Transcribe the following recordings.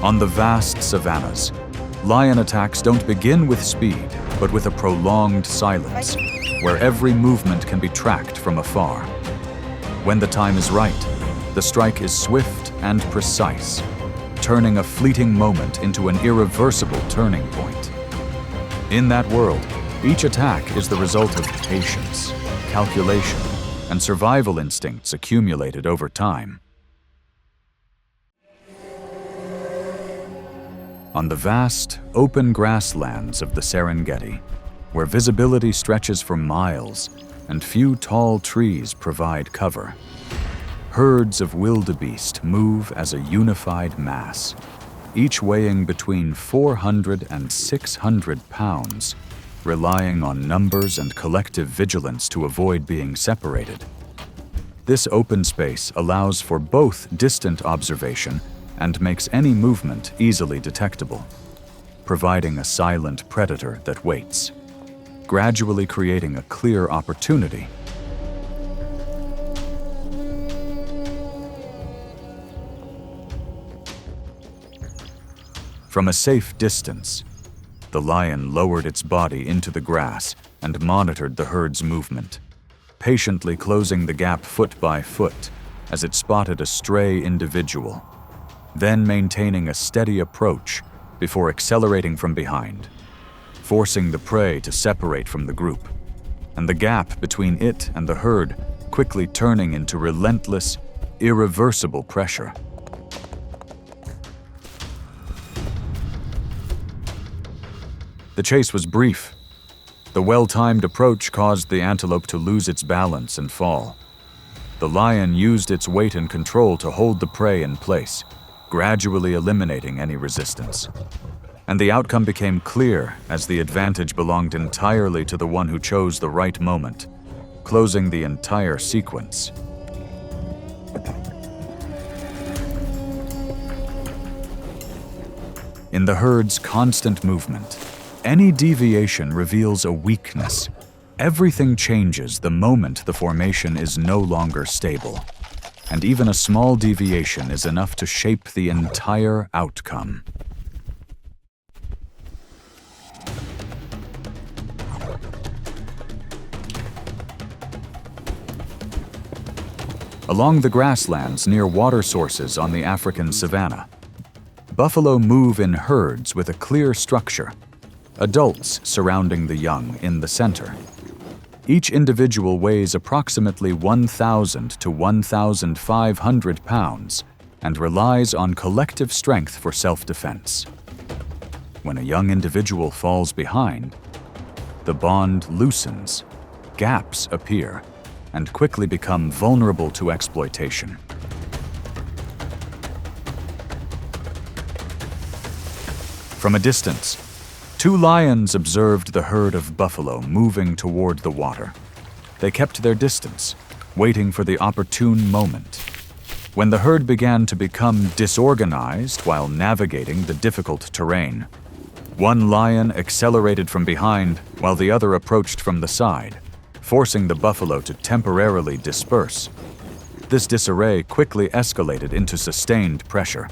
On the vast savannas, lion attacks don't begin with speed, but with a prolonged silence, where every movement can be tracked from afar. When the time is right, the strike is swift and precise, turning a fleeting moment into an irreversible turning point. In that world, each attack is the result of patience, calculation, and survival instincts accumulated over time. On the vast, open grasslands of the Serengeti, where visibility stretches for miles and few tall trees provide cover, herds of wildebeest move as a unified mass, each weighing between 400 and 600 pounds, relying on numbers and collective vigilance to avoid being separated. This open space allows for both distant observation and makes any movement easily detectable, providing a silent predator that waits, gradually creating a clear opportunity. From a safe distance, the lion lowered its body into the grass and monitored the herd's movement, patiently closing the gap foot by foot as it spotted a stray individual, then maintaining a steady approach before accelerating from behind, forcing the prey to separate from the group, and the gap between it and the herd quickly turning into relentless, irreversible pressure. The chase was brief. The well-timed approach caused the antelope to lose its balance and fall. The lion used its weight and control to hold the prey in place, gradually eliminating any resistance. And the outcome became clear as the advantage belonged entirely to the one who chose the right moment, closing the entire sequence. In the herd's constant movement, any deviation reveals a weakness. Everything changes the moment the formation is no longer stable, and even a small deviation is enough to shape the entire outcome. Along the grasslands near water sources on the African savanna, buffalo move in herds with a clear structure, adults surrounding the young in the center. Each individual weighs approximately 1,000 to 1,500 pounds and relies on collective strength for self-defense. When a young individual falls behind, the bond loosens, gaps appear, and quickly become vulnerable to exploitation. From a distance, two lions observed the herd of buffalo moving toward the water. They kept their distance, waiting for the opportune moment. When the herd began to become disorganized while navigating the difficult terrain, one lion accelerated from behind while the other approached from the side, forcing the buffalo to temporarily disperse. This disarray quickly escalated into sustained pressure.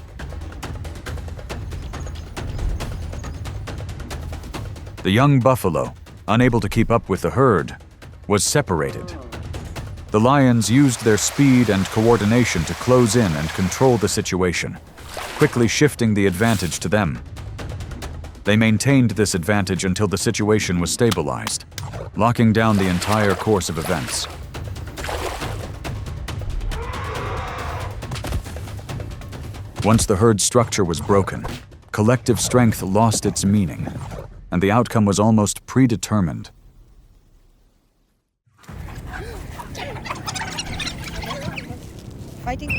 The young buffalo, unable to keep up with the herd, was separated. The lions used their speed and coordination to close in and control the situation, quickly shifting the advantage to them. They maintained this advantage until the situation was stabilized, locking down the entire course of events. Once the herd structure was broken, collective strength lost its meaning, and the outcome was almost predetermined. Fighting.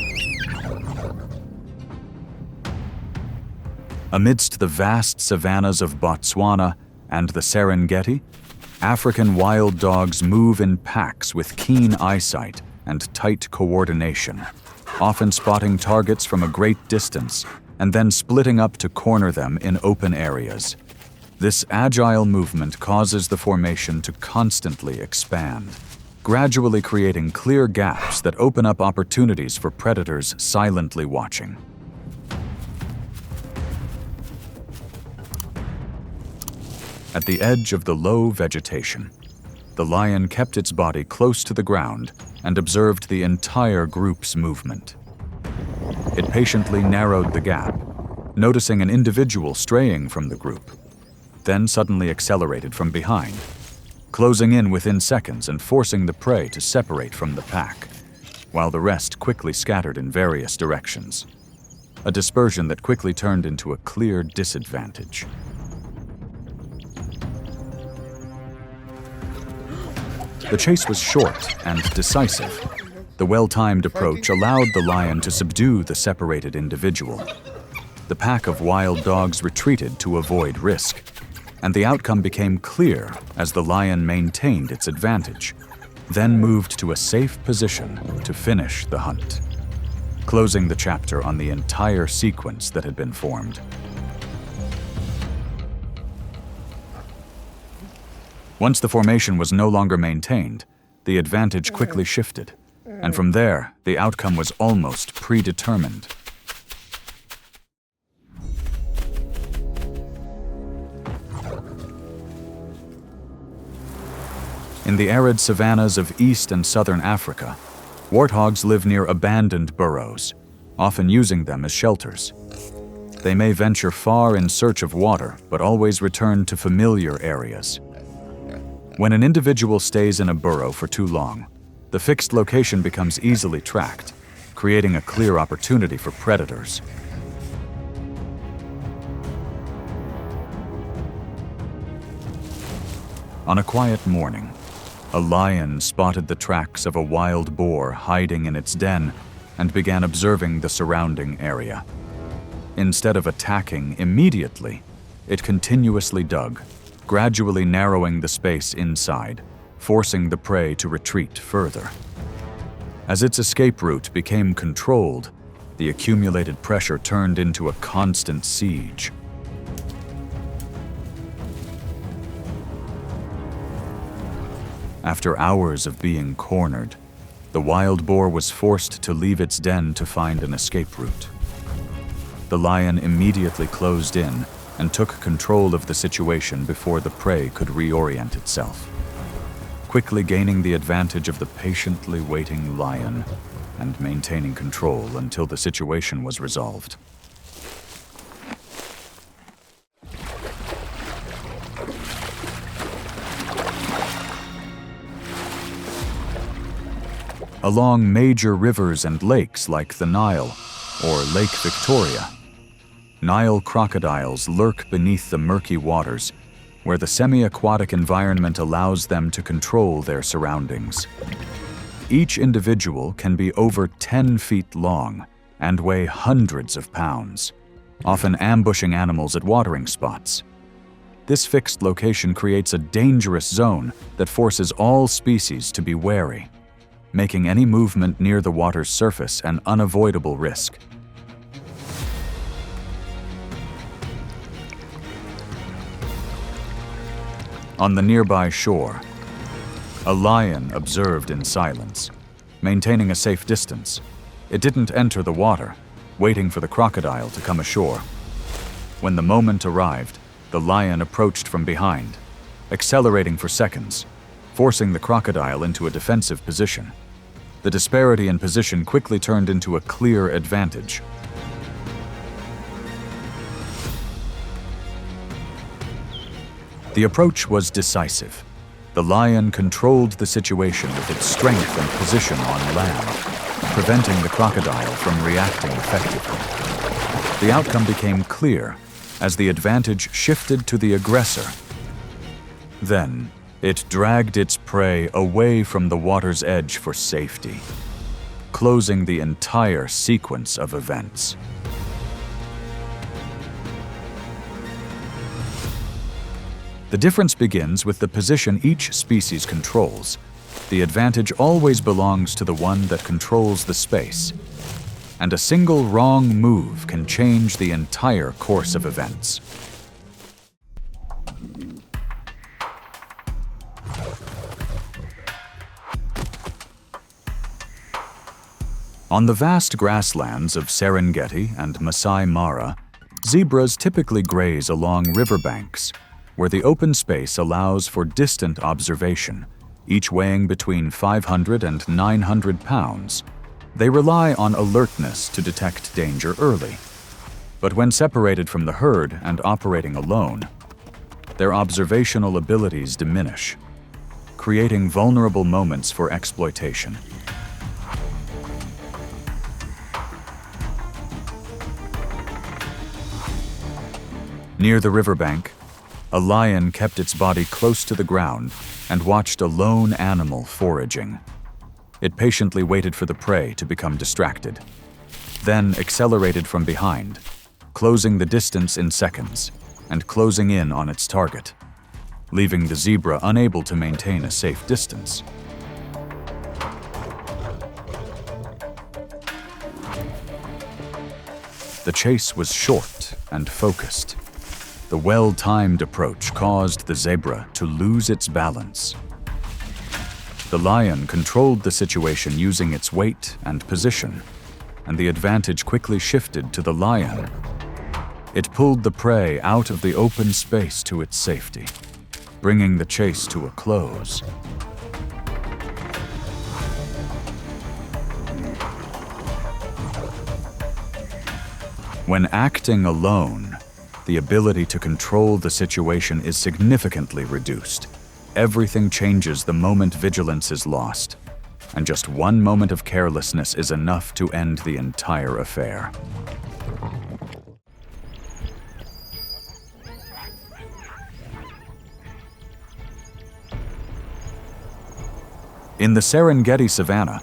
Amidst the vast savannas of Botswana and the Serengeti, African wild dogs move in packs with keen eyesight and tight coordination, often spotting targets from a great distance and then splitting up to corner them in open areas. This agile movement causes the formation to constantly expand, gradually creating clear gaps that open up opportunities for predators silently watching. At the edge of the low vegetation, the lion kept its body close to the ground and observed the entire group's movement. It patiently narrowed the gap, noticing an individual straying from the group, then suddenly accelerated from behind, closing in within seconds and forcing the prey to separate from the pack, while the rest quickly scattered in various directions. A dispersion that quickly turned into a clear disadvantage. The chase was short and decisive. The well-timed approach allowed the lion to subdue the separated individual. The pack of wild dogs retreated to avoid risk, and the outcome became clear as the lion maintained its advantage, then moved to a safe position to finish the hunt, closing the chapter on the entire sequence that had been formed. Once the formation was no longer maintained, the advantage quickly shifted, and from there, the outcome was almost predetermined. In the arid savannas of East and Southern Africa, warthogs live near abandoned burrows, often using them as shelters. They may venture far in search of water, but always return to familiar areas. When an individual stays in a burrow for too long, the fixed location becomes easily tracked, creating a clear opportunity for predators. On a quiet morning, a lion spotted the tracks of a wild boar hiding in its den and began observing the surrounding area. Instead of attacking immediately, it continuously dug, gradually narrowing the space inside, forcing the prey to retreat further. As its escape route became controlled, the accumulated pressure turned into a constant siege. After hours of being cornered, the wild boar was forced to leave its den to find an escape route. The lion immediately closed in and took control of the situation before the prey could reorient itself, quickly gaining the advantage of the patiently waiting lion and maintaining control until the situation was resolved. Along major rivers and lakes like the Nile or Lake Victoria, Nile crocodiles lurk beneath the murky waters, where the semi-aquatic environment allows them to control their surroundings. Each individual can be over 10 feet long and weigh hundreds of pounds, often ambushing animals at watering spots. This fixed location creates a dangerous zone that forces all species to be wary, making any movement near the water's surface an unavoidable risk. On the nearby shore, a lion observed in silence, maintaining a safe distance. It didn't enter the water, waiting for the crocodile to come ashore. When the moment arrived, the lion approached from behind, accelerating for seconds, forcing the crocodile into a defensive position. The disparity in position quickly turned into a clear advantage. The approach was decisive. The lion controlled the situation with its strength and position on land, preventing the crocodile from reacting effectively. The outcome became clear as the advantage shifted to the aggressor. Then, it dragged its prey away from the water's edge for safety, closing the entire sequence of events. The difference begins with the position each species controls. The advantage always belongs to the one that controls the space, and a single wrong move can change the entire course of events. On the vast grasslands of Serengeti and Masai Mara, zebras typically graze along riverbanks, where the open space allows for distant observation, each weighing between 500 and 900 pounds. They rely on alertness to detect danger early. But when separated from the herd and operating alone, their observational abilities diminish, creating vulnerable moments for exploitation. Near the riverbank, a lion kept its body close to the ground and watched a lone animal foraging. It patiently waited for the prey to become distracted, then accelerated from behind, closing the distance in seconds and closing in on its target, leaving the zebra unable to maintain a safe distance. The chase was short and focused. The well-timed approach caused the zebra to lose its balance. The lion controlled the situation using its weight and position, and the advantage quickly shifted to the lion. It pulled the prey out of the open space to its safety, bringing the chase to a close. When acting alone, the ability to control the situation is significantly reduced. Everything changes the moment vigilance is lost, and just one moment of carelessness is enough to end the entire affair. In the Serengeti savanna,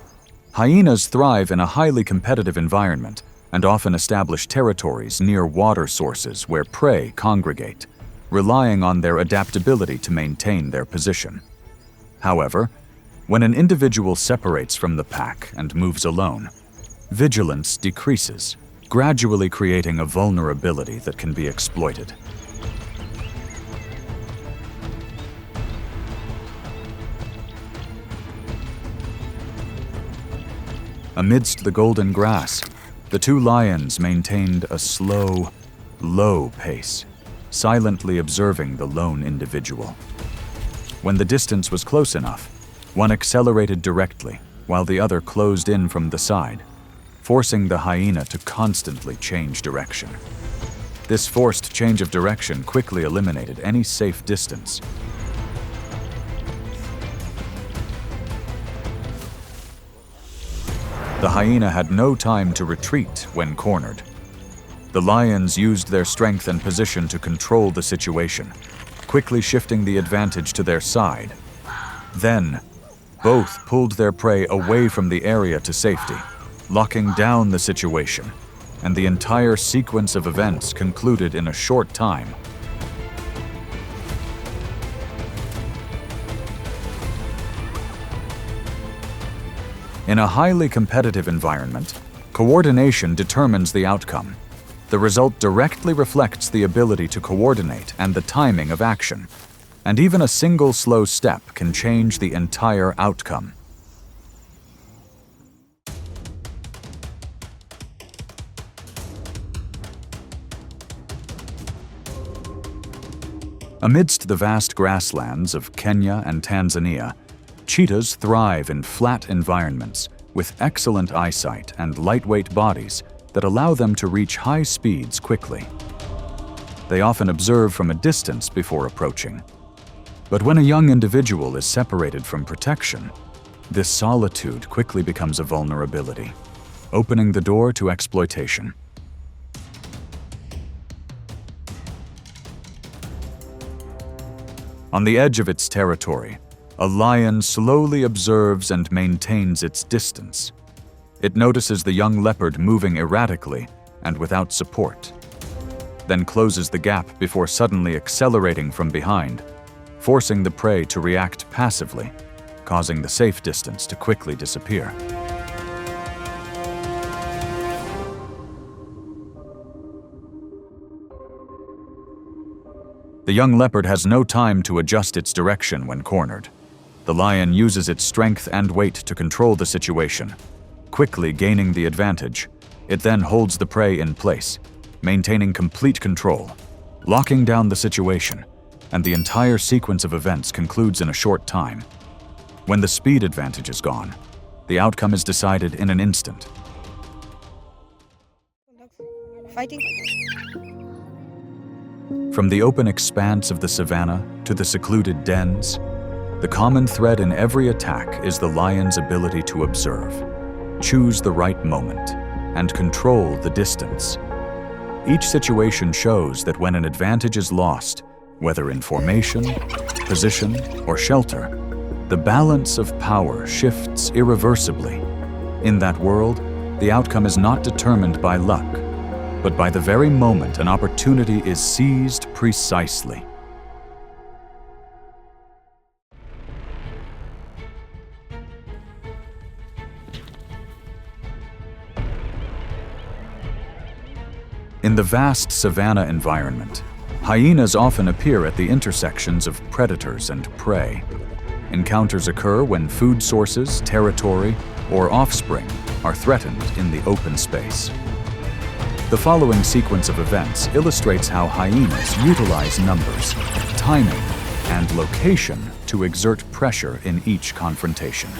hyenas thrive in a highly competitive environment and often establish territories near water sources where prey congregate, relying on their adaptability to maintain their position. However, when an individual separates from the pack and moves alone, vigilance decreases, gradually creating a vulnerability that can be exploited. Amidst the golden grass, the two lions maintained a slow, low pace, silently observing the lone individual. When the distance was close enough, one accelerated directly, while the other closed in from the side, forcing the hyena to constantly change direction. This forced change of direction quickly eliminated any safe distance. The hyena had no time to retreat when cornered. The lions used their strength and position to control the situation, quickly shifting the advantage to their side. Then, both pulled their prey away from the area to safety, locking down the situation, and the entire sequence of events concluded in a short time. In a highly competitive environment, coordination determines the outcome. The result directly reflects the ability to coordinate and the timing of action, and even a single slow step can change the entire outcome. Amidst the vast grasslands of Kenya and Tanzania, cheetahs thrive in flat environments with excellent eyesight and lightweight bodies that allow them to reach high speeds quickly. They often observe from a distance before approaching. But when a young individual is separated from protection, this solitude quickly becomes a vulnerability, opening the door to exploitation. On the edge of its territory, a lion slowly observes and maintains its distance. It notices the young leopard moving erratically and without support, then closes the gap before suddenly accelerating from behind, forcing the prey to react passively, causing the safe distance to quickly disappear. The young leopard has no time to adjust its direction when cornered. The lion uses its strength and weight to control the situation. Quickly gaining the advantage, it then holds the prey in place, maintaining complete control, locking down the situation, and the entire sequence of events concludes in a short time. When the speed advantage is gone, the outcome is decided in an instant. Fighting. From the open expanse of the savanna to the secluded dens, the common thread in every attack is the lion's ability to observe, choose the right moment, and control the distance. Each situation shows that when an advantage is lost, whether in formation, position, or shelter, the balance of power shifts irreversibly. In that world, the outcome is not determined by luck, but by the very moment an opportunity is seized precisely. In the vast savanna environment, hyenas often appear at the intersections of predators and prey. Encounters occur when food sources, territory, or offspring are threatened in the open space. The following sequence of events illustrates how hyenas utilize numbers, timing, and location to exert pressure in each confrontation.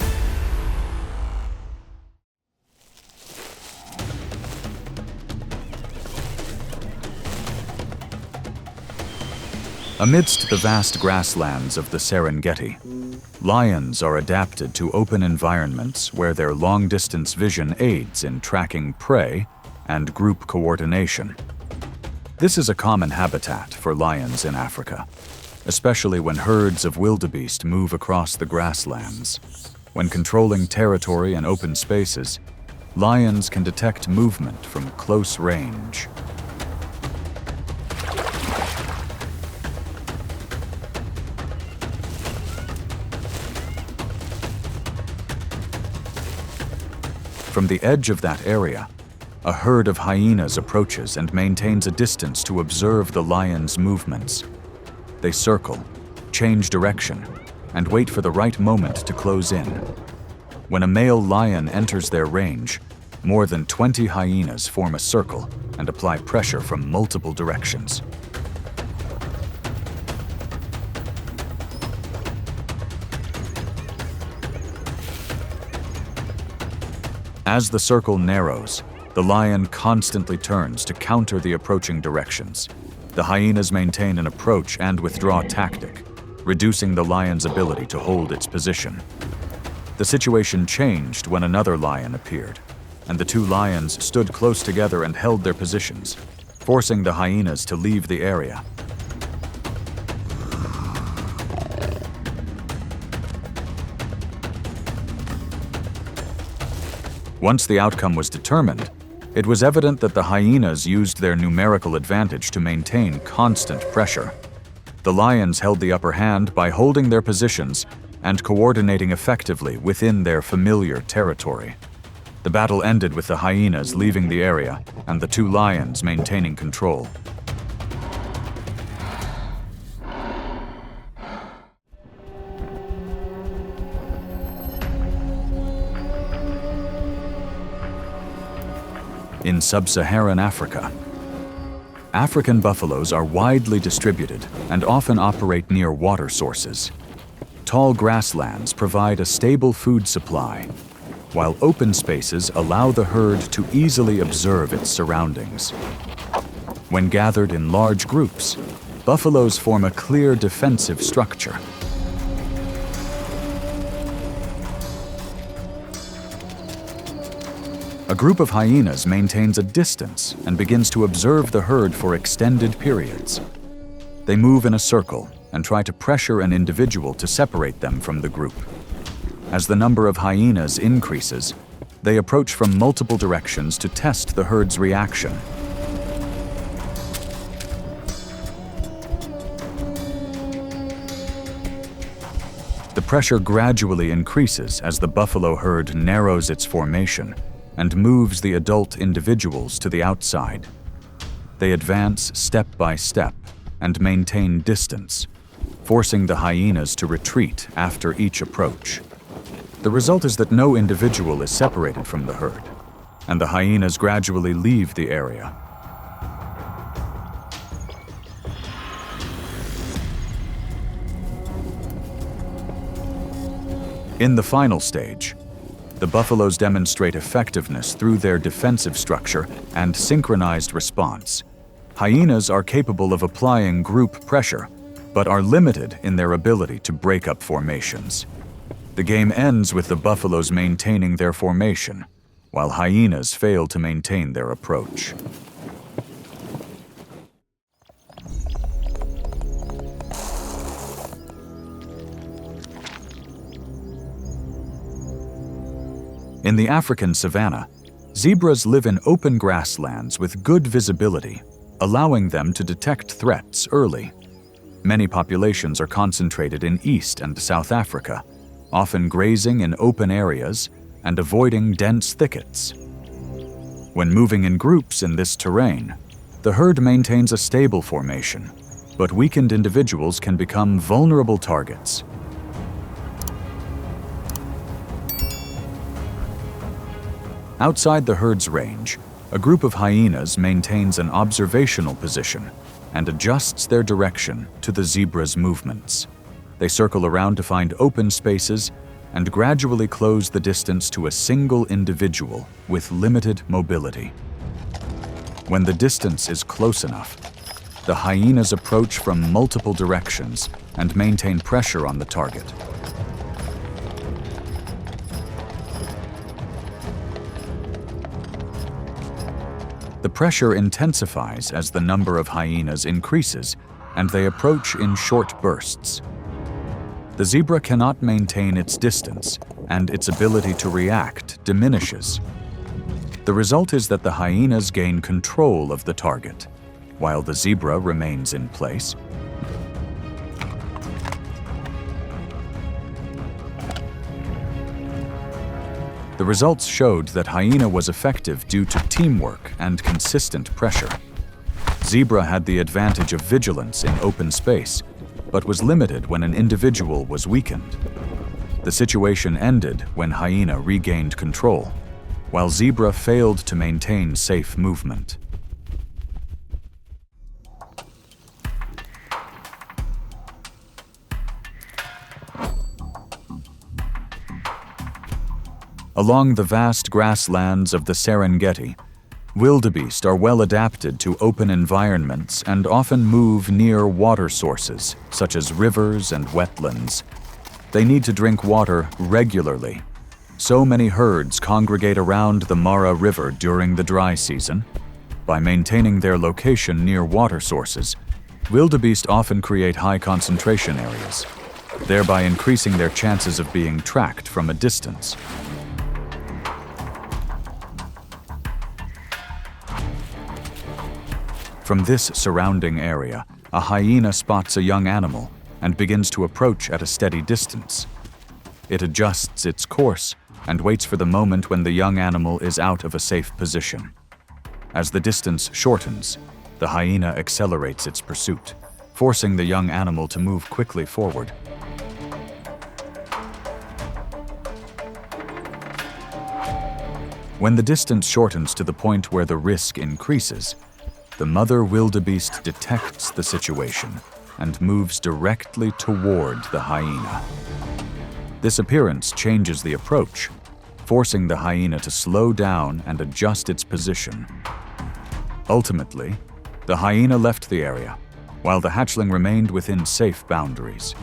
Amidst the vast grasslands of the Serengeti, lions are adapted to open environments where their long-distance vision aids in tracking prey and group coordination. This is a common habitat for lions in Africa, especially when herds of wildebeest move across the grasslands. When controlling territory and open spaces, lions can detect movement from close range. From the edge of that area, a herd of hyenas approaches and maintains a distance to observe the lion's movements. They circle, change direction, and wait for the right moment to close in. When a male lion enters their range, more than 20 hyenas form a circle and apply pressure from multiple directions. As the circle narrows, the lion constantly turns to counter the approaching directions. The hyenas maintain an approach and withdraw tactic, reducing the lion's ability to hold its position. The situation changed when another lion appeared, and the two lions stood close together and held their positions, forcing the hyenas to leave the area. Once the outcome was determined, it was evident that the hyenas used their numerical advantage to maintain constant pressure. The lions held the upper hand by holding their positions and coordinating effectively within their familiar territory. The battle ended with the hyenas leaving the area and the two lions maintaining control. In sub-Saharan Africa, African buffaloes are widely distributed and often operate near water sources. Tall grasslands provide a stable food supply, while open spaces allow the herd to easily observe its surroundings. When gathered in large groups, buffaloes form a clear defensive structure. A group of hyenas maintains a distance and begins to observe the herd for extended periods. They move in a circle and try to pressure an individual to separate them from the group. As the number of hyenas increases, they approach from multiple directions to test the herd's reaction. The pressure gradually increases as the buffalo herd narrows its formation and moves the adult individuals to the outside. They advance step by step and maintain distance, forcing the hyenas to retreat after each approach. The result is that no individual is separated from the herd, and the hyenas gradually leave the area. In the final stage, the buffaloes demonstrate effectiveness through their defensive structure and synchronized response. Hyenas are capable of applying group pressure, but are limited in their ability to break up formations. The game ends with the buffaloes maintaining their formation, while hyenas fail to maintain their approach. In the African savanna, zebras live in open grasslands with good visibility, allowing them to detect threats early. Many populations are concentrated in East and South Africa, often grazing in open areas and avoiding dense thickets. When moving in groups in this terrain, the herd maintains a stable formation, but weakened individuals can become vulnerable targets. Outside the herd's range, a group of hyenas maintains an observational position and adjusts their direction to the zebra's movements. They circle around to find open spaces and gradually close the distance to a single individual with limited mobility. When the distance is close enough, the hyenas approach from multiple directions and maintain pressure on the target. The pressure intensifies as the number of hyenas increases, and they approach in short bursts. The zebra cannot maintain its distance, and its ability to react diminishes. The result is that the hyenas gain control of the target, while the zebra remains in place. The results showed that hyena was effective due to teamwork and consistent pressure. Zebra had the advantage of vigilance in open space, but was limited when an individual was weakened. The situation ended when hyena regained control, while zebra failed to maintain safe movement. Along the vast grasslands of the Serengeti, wildebeest are well adapted to open environments and often move near water sources, such as rivers and wetlands. They need to drink water regularly. So many herds congregate around the Mara River during the dry season. By maintaining their location near water sources, wildebeest often create high concentration areas, thereby increasing their chances of being tracked from a distance. From this surrounding area, a hyena spots a young animal and begins to approach at a steady distance. It adjusts its course and waits for the moment when the young animal is out of a safe position. As the distance shortens, the hyena accelerates its pursuit, forcing the young animal to move quickly forward. When the distance shortens to the point where the risk increases, the mother wildebeest detects the situation and moves directly toward the hyena. This appearance changes the approach, forcing the hyena to slow down and adjust its position. Ultimately, the hyena left the area, while the hatchling remained within safe boundaries.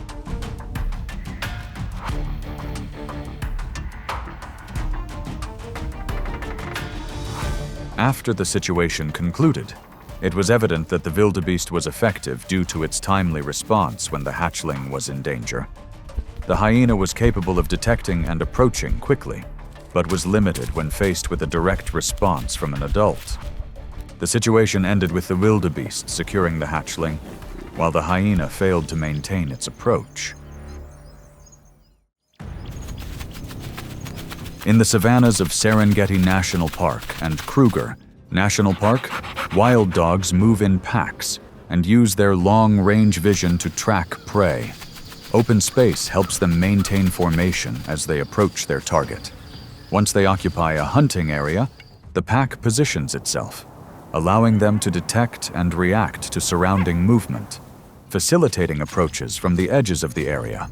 After the situation concluded, it was evident that the wildebeest was effective due to its timely response when the hatchling was in danger. The hyena was capable of detecting and approaching quickly, but was limited when faced with a direct response from an adult. The situation ended with the wildebeest securing the hatchling, while the hyena failed to maintain its approach. In the savannas of Serengeti National Park and Kruger National Park, wild dogs move in packs and use their long-range vision to track prey. Open space helps them maintain formation as they approach their target. Once they occupy a hunting area, the pack positions itself, allowing them to detect and react to surrounding movement, facilitating approaches from the edges of the area.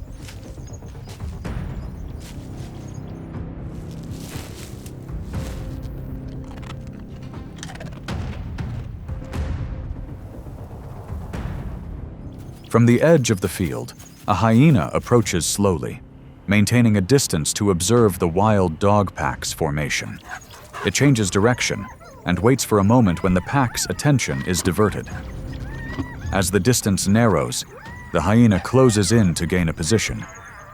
From the edge of the field, a hyena approaches slowly, maintaining a distance to observe the wild dog pack's formation. It changes direction and waits for a moment when the pack's attention is diverted. As the distance narrows, the hyena closes in to gain a position,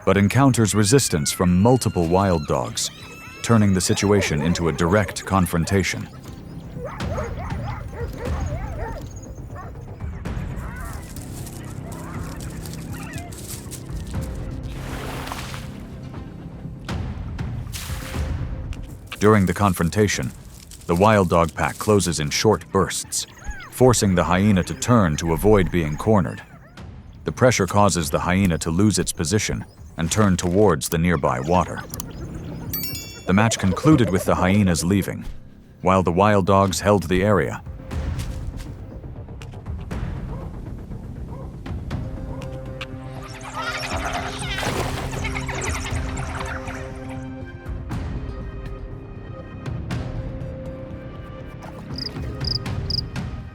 but encounters resistance from multiple wild dogs, turning the situation into a direct confrontation. During the confrontation, the wild dog pack closes in short bursts, forcing the hyena to turn to avoid being cornered. The pressure causes the hyena to lose its position and turn towards the nearby water. The match concluded with the hyenas leaving, while the wild dogs held the area.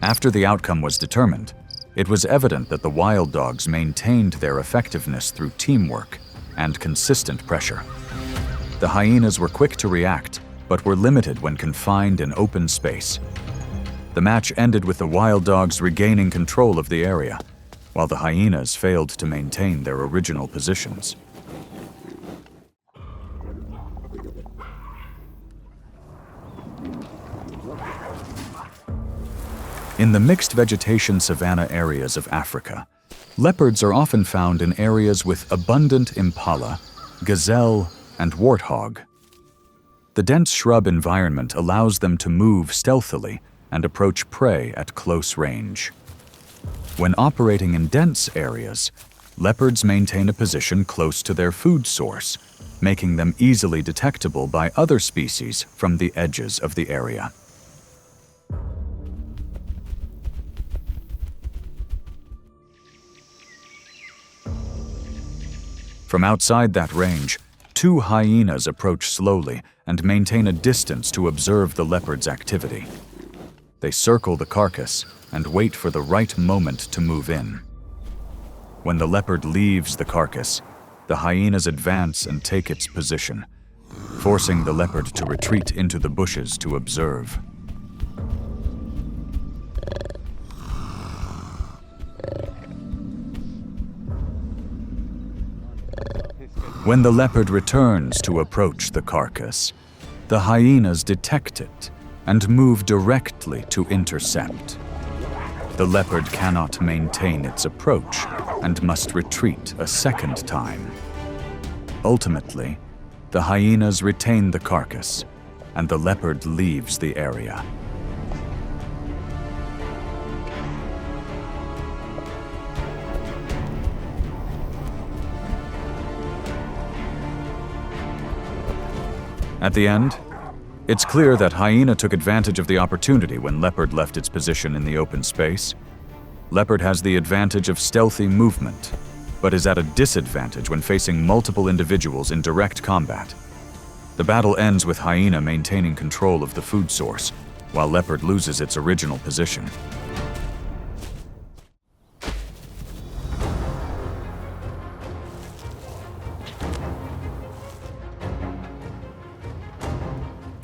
After the outcome was determined, it was evident that the wild dogs maintained their effectiveness through teamwork and consistent pressure. The hyenas were quick to react, but were limited when confined in open space. The match ended with the wild dogs regaining control of the area, while the hyenas failed to maintain their original positions. In the mixed vegetation savanna areas of Africa, leopards are often found in areas with abundant impala, gazelle, and warthog. The dense shrub environment allows them to move stealthily and approach prey at close range. When operating in dense areas, leopards maintain a position close to their food source, making them easily detectable by other species from the edges of the area. From outside that range, two hyenas approach slowly and maintain a distance to observe the leopard's activity. They circle the carcass and wait for the right moment to move in. When the leopard leaves the carcass, the hyenas advance and take its position, forcing the leopard to retreat into the bushes to observe. When the leopard returns to approach the carcass, the hyenas detect it and move directly to intercept. The leopard cannot maintain its approach and must retreat a second time. Ultimately, the hyenas retain the carcass, and the leopard leaves the area. At the end, it's clear that hyena took advantage of the opportunity when leopard left its position in the open space. Leopard has the advantage of stealthy movement, but is at a disadvantage when facing multiple individuals in direct combat. The battle ends with hyena maintaining control of the food source, while leopard loses its original position.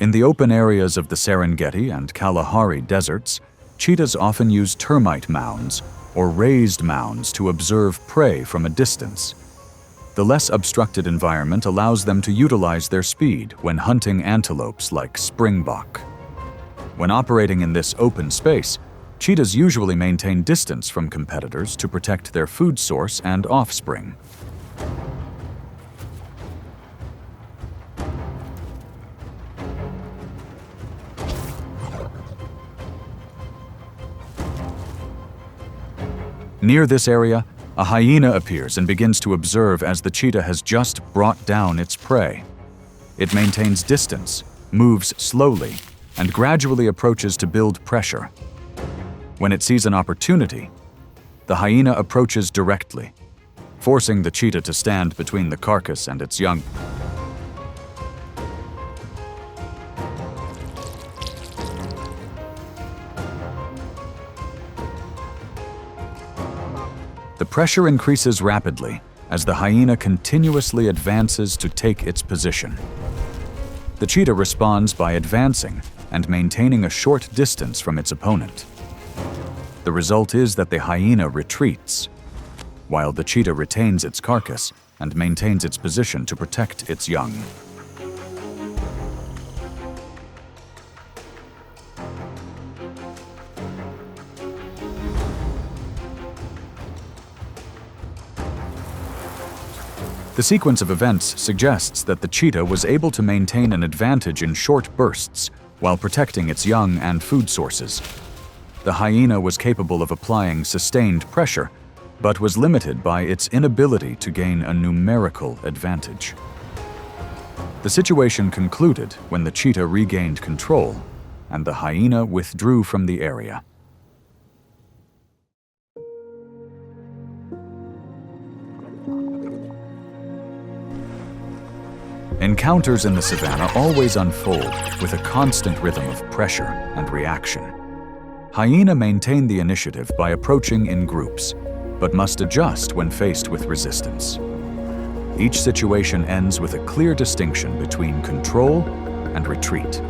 In the open areas of the Serengeti and Kalahari deserts, cheetahs often use termite mounds or raised mounds to observe prey from a distance. The less obstructed environment allows them to utilize their speed when hunting antelopes like springbok. When operating in this open space, cheetahs usually maintain distance from competitors to protect their food source and offspring. Near this area, a hyena appears and begins to observe as the cheetah has just brought down its prey. It maintains distance, moves slowly, and gradually approaches to build pressure. When it sees an opportunity, the hyena approaches directly, forcing the cheetah to stand between the carcass and its young. The pressure increases rapidly as the hyena continuously advances to take its position. The cheetah responds by advancing and maintaining a short distance from its opponent. The result is that the hyena retreats, while the cheetah retains its carcass and maintains its position to protect its young. The sequence of events suggests that the cheetah was able to maintain an advantage in short bursts while protecting its young and food sources. The hyena was capable of applying sustained pressure, but was limited by its inability to gain a numerical advantage. The situation concluded when the cheetah regained control and the hyena withdrew from the area. Encounters in the savannah always unfold with a constant rhythm of pressure and reaction. Hyena maintain the initiative by approaching in groups, but must adjust when faced with resistance. Each situation ends with a clear distinction between control and retreat.